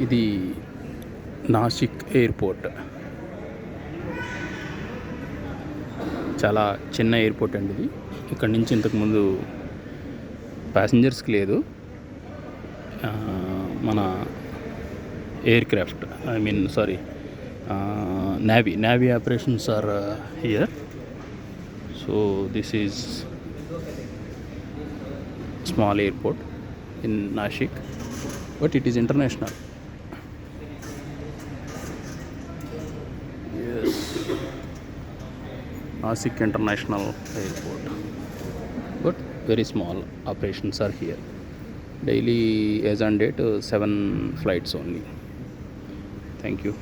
ఇది నాసిక్ ఎయిర్పోర్ట్. చాలా చిన్న ఎయిర్పోర్ట్ అండి ఇది. ఇక్కడ నుంచి ఇంతకుముందు ప్యాసింజర్స్కి లేదు, మన aircraft, I mean sorry, navy operations are here. So this is small airport in Nashik, but it is international. Yes, Nashik International Airport, but very small operations are here. Daily as on date 7 flights only. Thank you.